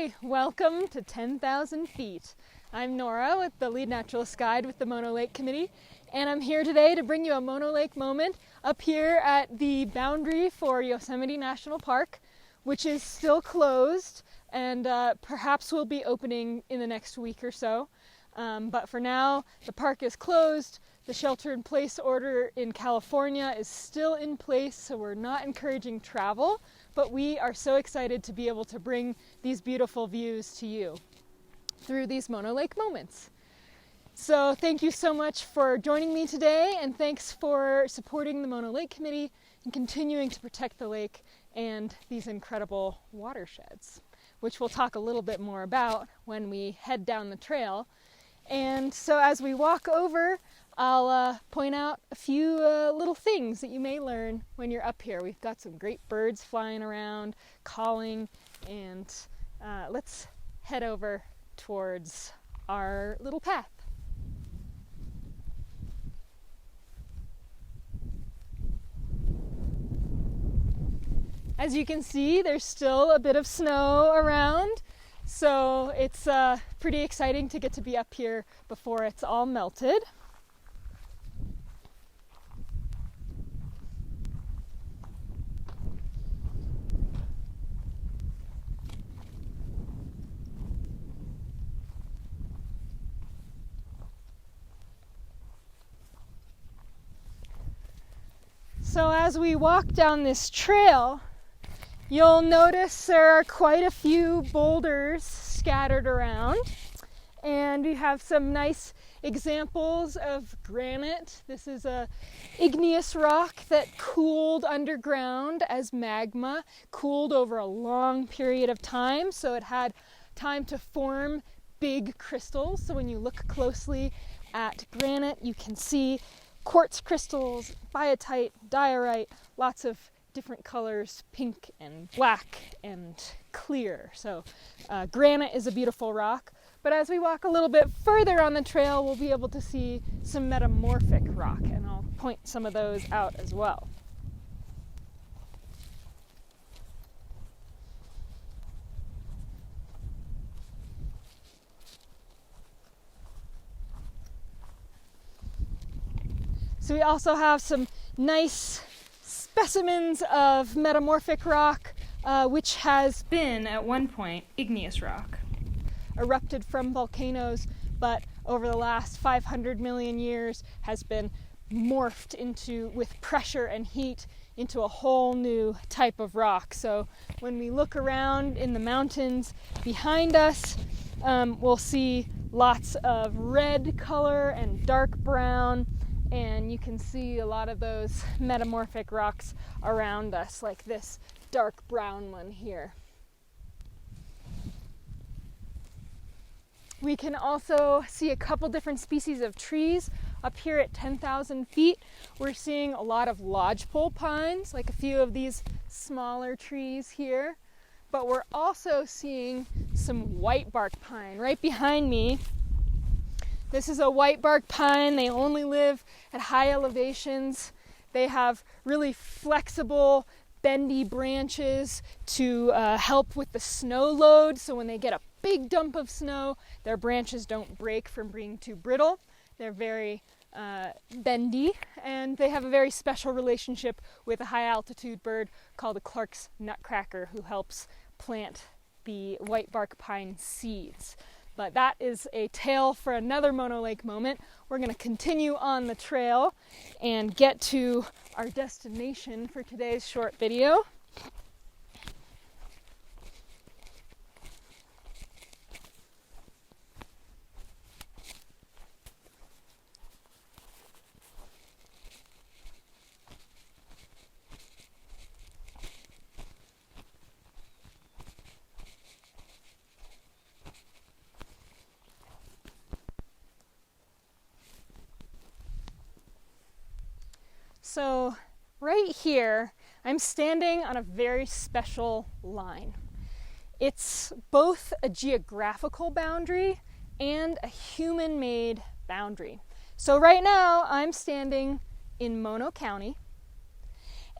Hi, welcome to 10,000 feet. I'm Nora with the Lead Naturalist Guide with the Mono Lake Committee, and I'm here today to bring you a Mono Lake moment up here at the boundary for Yosemite National Park, which is still closed and perhaps will be opening in the next week or so. But for now, the park is closed. The shelter-in-place order in California is still in place, so we're not encouraging travel, but we are so excited to be able to bring these beautiful views to you through these Mono Lake moments. So thank you so much for joining me today, and thanks for supporting the Mono Lake Committee and continuing to protect the lake and these incredible watersheds, which we'll talk a little bit more about when we head down the trail. And so as we walk over, I'll point out a few little things that you may learn when you're up here. We've got some great birds flying around, calling, and let's head over towards our little path. As you can see, there's still a bit of snow around, so it's pretty exciting to get to be up here before it's all melted. So as we walk down this trail, you'll notice there are quite a few boulders scattered around, and we have some nice examples of granite. This is a igneous rock that cooled underground as magma, cooled over a long period of time, so it had time to form big crystals. So when you look closely at granite, you can see quartz crystals, biotite, diorite, lots of different colors, pink and black and clear. So granite is a beautiful rock, but as we walk a little bit further on the trail, we'll be able to see some metamorphic rock, and I'll point some of those out as well. So we also have some nice specimens of metamorphic rock, which has been at one point igneous rock. Erupted from volcanoes, but over the last 500 million years has been morphed into, with pressure and heat, into a whole new type of rock. So when we look around in the mountains behind us, we'll see lots of red color and dark brown, and you can see a lot of those metamorphic rocks around us, like this dark brown one here. We can also see a couple different species of trees. Up here at 10,000 feet, we're seeing a lot of lodgepole pines, like a few of these smaller trees here. But we're also seeing some whitebark pine right behind me. This is a whitebark pine. They only live at high elevations. They have really flexible, bendy branches to help with the snow load. So when they get a big dump of snow, their branches don't break from being too brittle. They're very bendy, and they have a very special relationship with a high altitude bird called the Clark's nutcracker, who helps plant the whitebark pine seeds. But that is a tale for another Mono Lake moment. We're going to continue on the trail and get to our destination for today's short video. So right here, I'm standing on a very special line. It's both a geographical boundary and a human-made boundary. So right now, I'm standing in Mono County,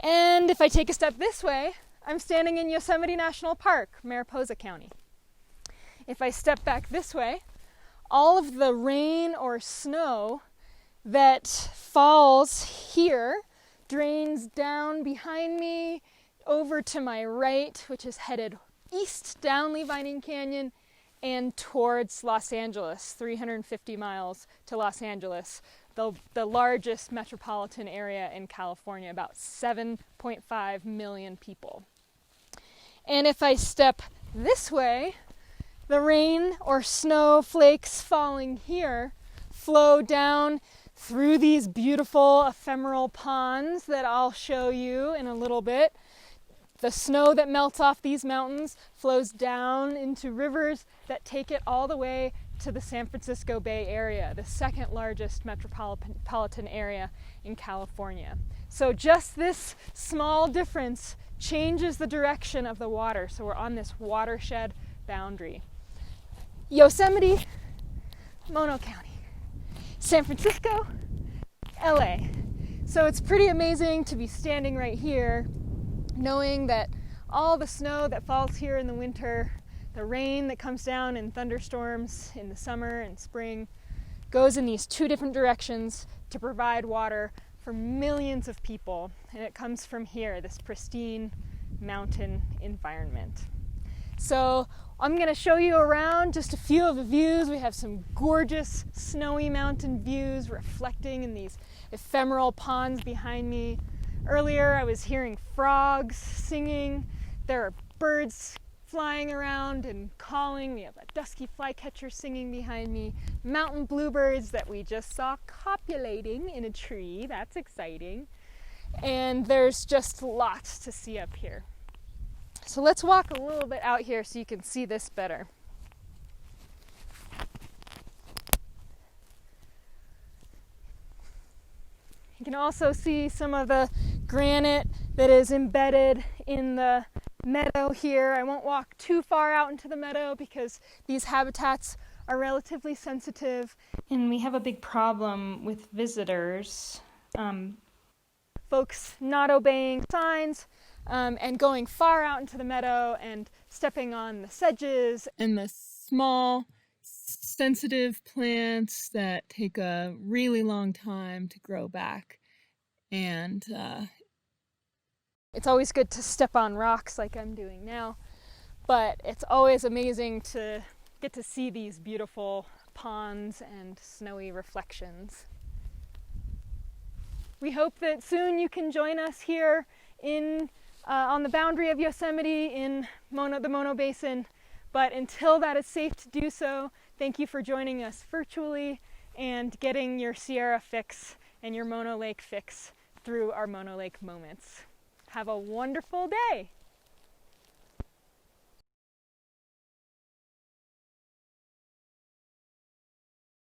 and if I take a step this way, I'm standing in Yosemite National Park, Mariposa County. If I step back this way, all of the rain or snow that falls here drains down behind me over to my right, which is headed east down Levining Canyon and towards Los Angeles, 350 miles to Los Angeles, the largest metropolitan area in California, about 7.5 million people. And if I step this way, the rain or snow flakes falling here flow down through these beautiful ephemeral ponds that I'll show you in a little bit. The snow that melts off these mountains flows down into rivers that take it all the way to the San Francisco Bay Area, the second largest metropolitan area in California. So just this small difference changes the direction of the water. So we're on this watershed boundary. Yosemite, Mono County. San Francisco, LA. So it's pretty amazing to be standing right here, knowing that all the snow that falls here in the winter, the rain that comes down in thunderstorms in the summer and spring, goes in these two different directions to provide water for millions of people. And it comes from here, this pristine mountain environment. So I'm going to show you around just a few of the views. We have some gorgeous snowy mountain views reflecting in these ephemeral ponds behind me. Earlier I was hearing frogs singing. There are birds flying around and calling. We have a dusky flycatcher singing behind me. Mountain bluebirds that we just saw copulating in a tree. That's exciting. And there's just lots to see up here. So let's walk a little bit out here so you can see this better. You can also see some of the granite that is embedded in the meadow here. I won't walk too far out into the meadow because these habitats are relatively sensitive. And we have a big problem with visitors. Folks not obeying signs. And going far out into the meadow and stepping on the sedges and the small, sensitive plants that take a really long time to grow back. And it's always good to step on rocks like I'm doing now, but it's always amazing to get to see these beautiful ponds and snowy reflections. We hope that soon you can join us here on the boundary of Yosemite in the Mono Basin, but until that is safe to do so, thank you for joining us virtually and getting your Sierra fix and your Mono Lake fix through our Mono Lake moments. Have a wonderful day!